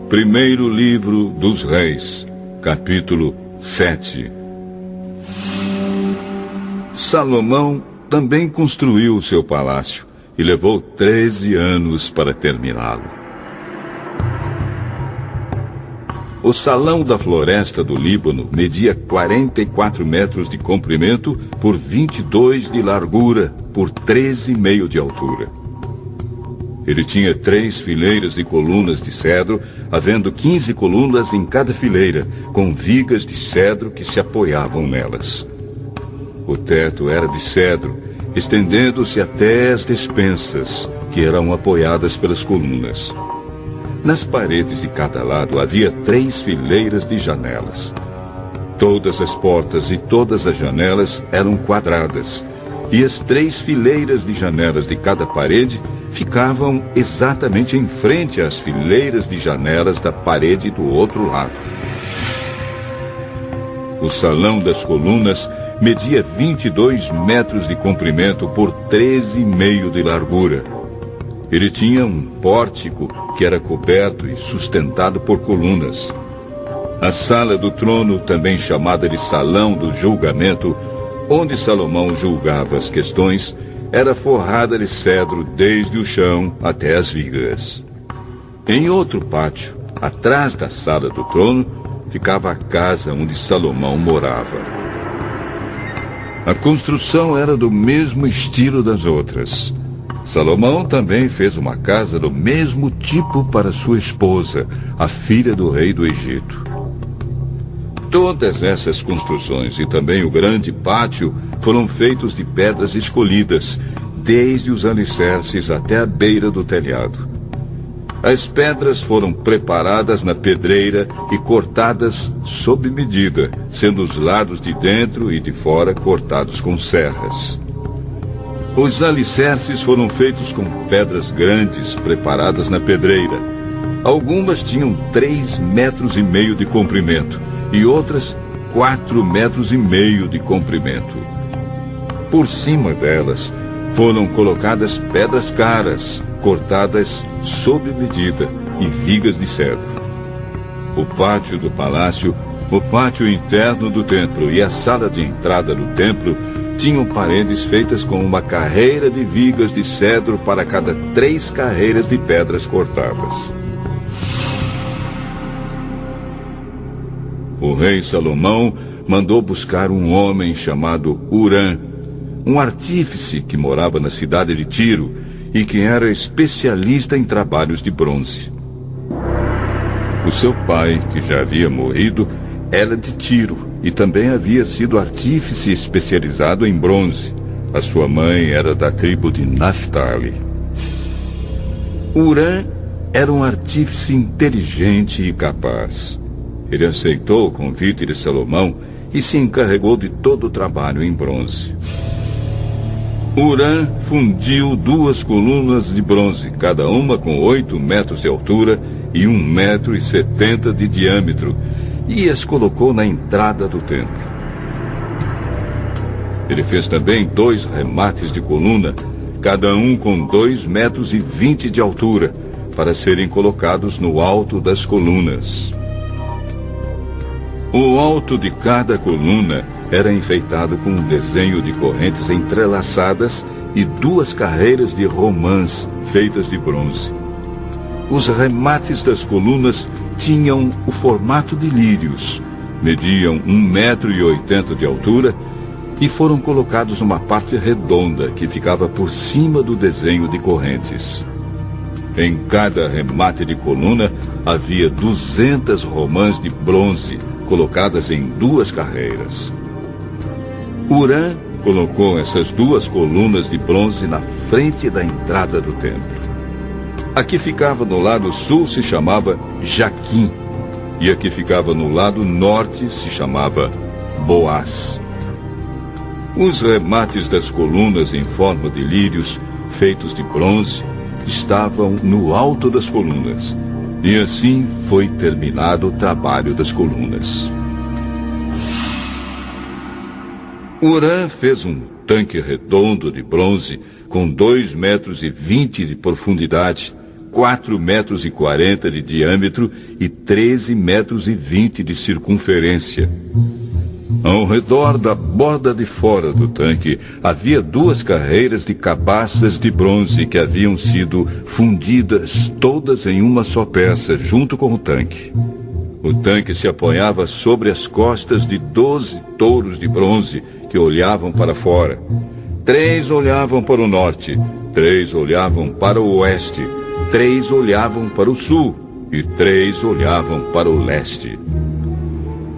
Primeiro livro dos Reis, capítulo 7. Salomão também construiu o seu palácio e levou 13 anos para terminá-lo. O salão da floresta do Líbano media 44 metros de comprimento por 22 de largura por 13,5 de altura. Ele tinha 3 fileiras de colunas de cedro, havendo 15 colunas em cada fileira, com vigas de cedro que se apoiavam nelas. O teto era de cedro, estendendo-se até as despensas, que eram apoiadas pelas colunas. Nas paredes de cada lado havia 3 fileiras de janelas. Todas as portas e todas as janelas eram quadradas, e as 3 fileiras de janelas de cada parede ficavam exatamente em frente às fileiras de janelas da parede do outro lado. O salão das colunas media 22 metros de comprimento por 13,5 de largura. Ele tinha um pórtico que era coberto e sustentado por colunas. A sala do trono, também chamada de Salão do Julgamento, onde Salomão julgava as questões, era forrada de cedro desde o chão até as vigas. Em outro pátio, atrás da sala do trono, ficava a casa onde Salomão morava. A construção era do mesmo estilo das outras. Salomão também fez uma casa do mesmo tipo para sua esposa, a filha do rei do Egito. Todas essas construções e também o grande pátio foram feitos de pedras escolhidas, desde os alicerces até a beira do telhado. As pedras foram preparadas na pedreira e cortadas sob medida, sendo os lados de dentro e de fora cortados com serras. Os alicerces foram feitos com pedras grandes preparadas na pedreira. Algumas tinham 3,5 metros de comprimento e outras 4,5 metros de comprimento. Por cima delas foram colocadas pedras caras, cortadas sob medida, e vigas de cedro. O pátio do palácio, o pátio interno do templo e a sala de entrada do templo tinham paredes feitas com uma carreira de vigas de cedro para cada 3 carreiras de pedras cortadas. O rei Salomão mandou buscar um homem chamado Hurã, um artífice que morava na cidade de Tiro e que era especialista em trabalhos de bronze. O seu pai, que já havia morrido, era de Tiro e também havia sido artífice especializado em bronze. A sua mãe era da tribo de Naftali. Hurã era um artífice inteligente e capaz. Ele aceitou o convite de Salomão e se encarregou de todo o trabalho em bronze. Hurã fundiu 2 colunas de bronze, cada uma com 8 metros de altura e 1,70 m de diâmetro, e as colocou na entrada do templo. Ele fez também 2 remates de coluna, cada um com 2,20 metros de altura, para serem colocados no alto das colunas. O alto de cada coluna era enfeitado com um desenho de correntes entrelaçadas e 2 carreiras de romãs feitas de bronze. Os remates das colunas tinham o formato de lírios, mediam 1,80 m de altura e foram colocados numa parte redonda que ficava por cima do desenho de correntes. Em cada remate de coluna havia 200 romãs de bronze colocadas em 2 carreiras. Hurã colocou essas 2 colunas de bronze na frente da entrada do templo. A que ficava no lado sul se chamava Jaquim, e a que ficava no lado norte se chamava Boaz. Os remates das colunas em forma de lírios, feitos de bronze, estavam no alto das colunas, e assim foi terminado o trabalho das colunas. Hurã fez um tanque redondo de bronze com 2,20 metros de profundidade, 4,40 metros de diâmetro e 13,20 metros de circunferência. Ao redor da borda de fora do tanque havia 2 carreiras de cabaças de bronze que haviam sido fundidas todas em uma só peça junto com o tanque. O tanque se apoiava sobre as costas de 12 touros de bronze que olhavam para fora. 3 olhavam para o norte, 3 olhavam para o oeste, 3 olhavam para o sul e 3 olhavam para o leste.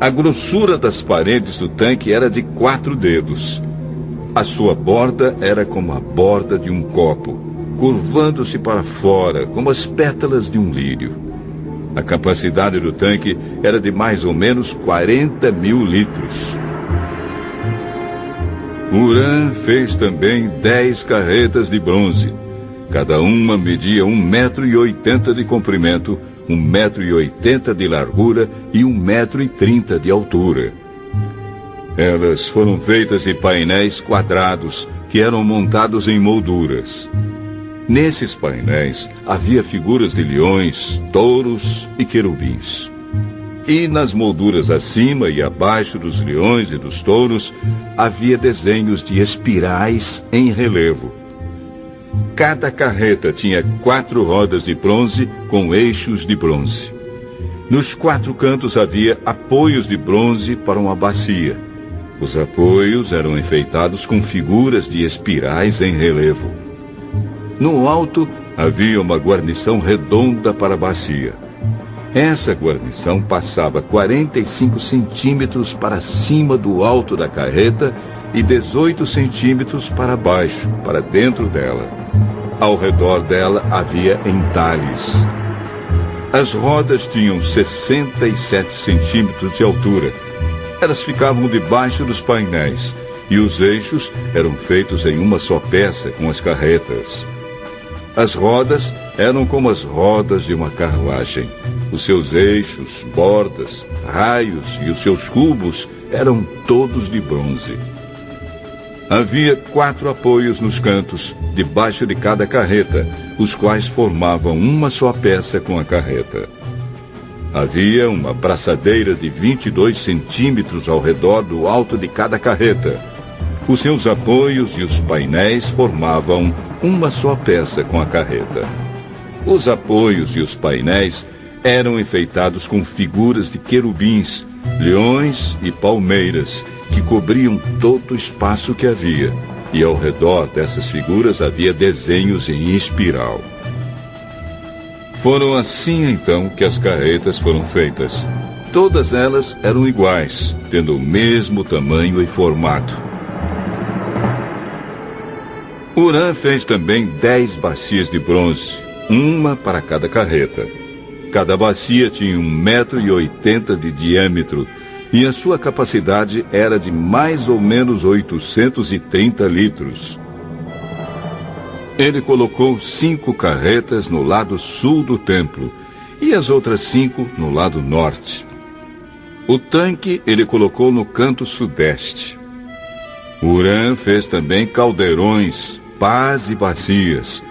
A grossura das paredes do tanque era de 4 dedos. A sua borda era como a borda de um copo, curvando-se para fora como as pétalas de um lírio. A capacidade do tanque era de mais ou menos 40 mil litros. Huram fez também 10 carretas de bronze. Cada uma media 1,80 metro de comprimento, 1,80 metro de largura e 1,30 metro de altura. Elas foram feitas de painéis quadrados que eram montados em molduras. Nesses painéis havia figuras de leões, touros e querubins. E nas molduras acima e abaixo dos leões e dos touros havia desenhos de espirais em relevo. Cada carreta tinha 4 rodas de bronze com eixos de bronze. Nos 4 cantos havia apoios de bronze para uma bacia. Os apoios eram enfeitados com figuras de espirais em relevo. No alto havia uma guarnição redonda para a bacia. Essa guarnição passava 45 centímetros para cima do alto da carreta e 18 centímetros para baixo, para dentro dela. Ao redor dela havia entalhes. As rodas tinham 67 centímetros de altura. Elas ficavam debaixo dos painéis e os eixos eram feitos em uma só peça com as carretas. As rodas eram como as rodas de uma carruagem. Os seus eixos, bordas, raios e os seus cubos eram todos de bronze. Havia 4 apoios nos cantos, debaixo de cada carreta, os quais formavam uma só peça com a carreta. Havia uma braçadeira de 22 centímetros ao redor do alto de cada carreta. Os seus apoios e os painéis formavam uma só peça com a carreta. Os apoios e os painéis eram enfeitados com figuras de querubins, leões e palmeiras, que cobriam todo o espaço que havia, e ao redor dessas figuras havia desenhos em espiral. Foram assim então que as carretas foram feitas. Todas elas eram iguais, tendo o mesmo tamanho e formato. Huram fez também 10 bacias de bronze, uma para cada carreta. Cada bacia tinha 1,80 metro de diâmetro, e a sua capacidade era de mais ou menos 830 litros. Ele colocou 5 carretas no lado sul do templo e as outras 5 no lado norte. O tanque ele colocou no canto sudeste. Huram fez também caldeirões, pás e bacias,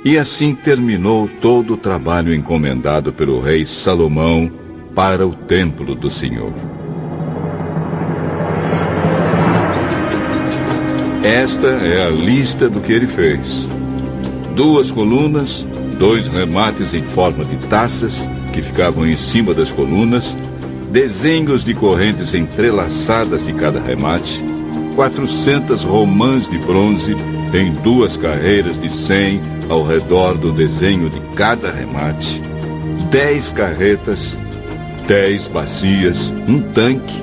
e assim terminou todo o trabalho encomendado pelo rei Salomão para o templo do Senhor. Esta é a lista do que ele fez: 2 colunas, 2 remates em forma de taças, que ficavam em cima das colunas, desenhos de correntes entrelaçadas de cada remate, 400 romãs de bronze em 2 carreiras de 100 ao redor do desenho de cada remate, 10 carretas, 10 bacias, um tanque,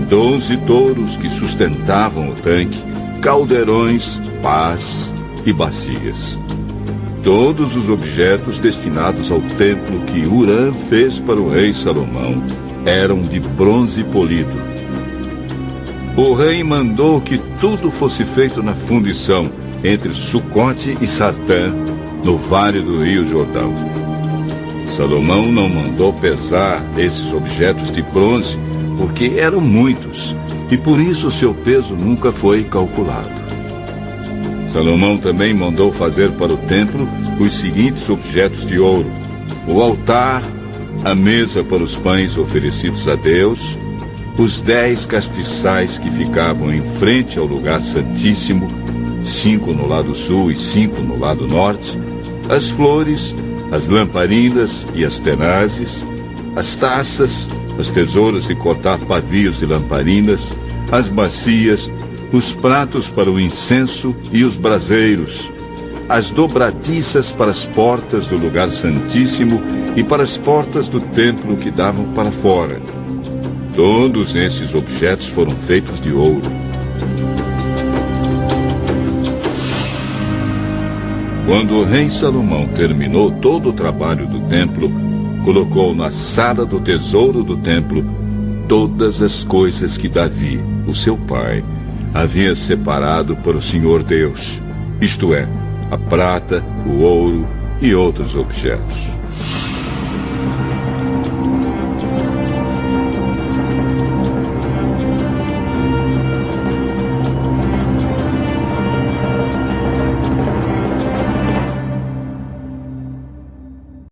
12 touros que sustentavam o tanque, caldeirões, pás e bacias. Todos os objetos destinados ao templo que Huram fez para o rei Salomão eram de bronze polido. O rei mandou que tudo fosse feito na fundição entre Sucote e Sartã, no vale do rio Jordão. Salomão não mandou pesar esses objetos de bronze, porque eram muitos, e por isso seu peso nunca foi calculado. Salomão também mandou fazer para o templo os seguintes objetos de ouro: o altar, a mesa para os pães oferecidos a Deus, os 10 castiçais que ficavam em frente ao lugar santíssimo, 5 no lado sul e 5 no lado norte, as flores, as lamparinas e as tenazes, as taças, as tesouras de cortar pavios de lamparinas, as bacias, os pratos para o incenso e os braseiros, as dobradiças para as portas do lugar santíssimo e para as portas do templo que davam para fora. Todos esses objetos foram feitos de ouro. Quando o rei Salomão terminou todo o trabalho do templo, colocou na sala do tesouro do templo todas as coisas que Davi, o seu pai, havia separado para o Senhor Deus, isto é, a prata, o ouro e outros objetos.